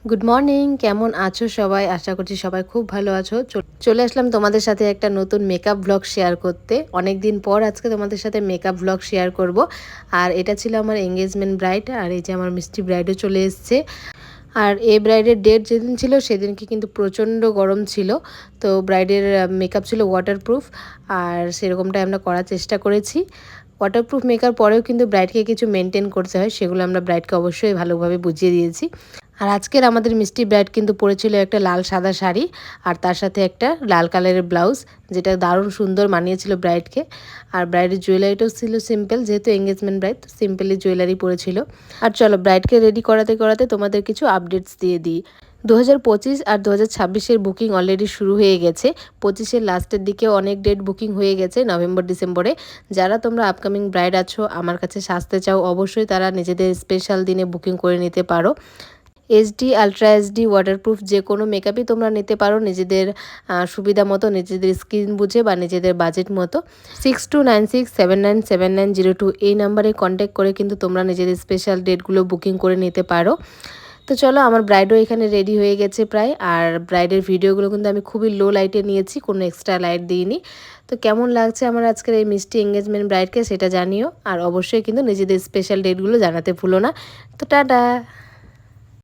Good morning, কেমন আছো সবাই? আশা করছি সবাই খুব ভালো আছো। চলে আসলাম তোমাদের সাথে একটা নতুন মেকআপ ব্লগ শেয়ার করতে। অনেক দিন পর আজকে তোমাদের সাথে মেকআপ ব্লগ শেয়ার করব। আর এটা ছিল আমার এঙ্গেজমেন্ট ব্রাইড, আর এই যে আমার মিষ্টি ব্রাইডও চলে এসছে। আর এই ব্রাইডের ডেট যেদিন ছিল সেদিনকে কিন্তু প্রচণ্ড গরম ছিল। তো ব্রাইডের মেকআপ ছিল ওয়াটারপ্রুফ, আর সেরকমটাই আমরা করার চেষ্টা করেছি। ওয়াটারপ্রুফ মেকআপ পরেও কিন্তু ব্রাইডকে কিছু মেনটেন করতে হয়, সেগুলো আমরা ব্রাইডকে অবশ্যই ভালোভাবে বুঝিয়ে দিয়েছি। আর আজকের আমাদের মিষ্টি ব্রাইড কিন্তু পরেছিল একটা লাল সাদা শাড়ি, আর তার সাথে একটা লাল কালারের ব্লাউজ, যেটা দারুণ সুন্দর মানিয়েছিল ব্রাইডকে। আর ব্রাইডের জুয়েলারিটাও ছিল সিম্পল, যেহেতু এঙ্গেজমেন্ট ব্রাইড তো সিম্পলি জুয়েলারি পরেছিল। আর চলো ব্রাইডকে রেডি করাতে করাতে তোমাদের কিছু আপডেটস দিয়ে দিই। 2025 আর 2026-এর বুকিং অলরেডি শুরু হয়ে গেছে। 25-এর লাস্টের দিকে অনেক ডেট বুকিং হয়ে গেছে নভেম্বর ডিসেম্বরে। যারা তোমরা আপকামিং ব্রাইড আছো, আমার কাছে সাজতে চাও, অবশ্যই তারা নিজেদের স্পেশাল দিনে বুকিং করে নিতে পারো। এইচডি, আলট্রা এইচডি, ওয়াটারপ্রুফ যে কোনো মেকআপই তোমরা নিতে পারো নিজেদের সুবিধা মতো, নিজেদের স্কিন বুঝে বা নিজেদের বাজেট মতো। 6296797902 এই নাম্বারে কন্ট্যাক্ট করে কিন্তু তোমরা নিজেদের স্পেশাল ডেটগুলো বুকিং করে নিতে পারো। তো চলো, আমার ব্রাইডও এখানে রেডি হয়ে গেছে প্রায়। আর ব্রাইডের ভিডিওগুলো কিন্তু আমি খুবই লো লাইটে নিয়েছি, কোনো এক্সট্রা লাইট দিইনি। তো কেমন লাগছে আমার আজকের এই মিষ্টি এঙ্গেজমেন্ট ব্রাইডকে সেটা জানিও, আর অবশ্যই কিন্তু নিজেদের স্পেশাল ডেটগুলো জানাতে ভুলো না। তো টাটা।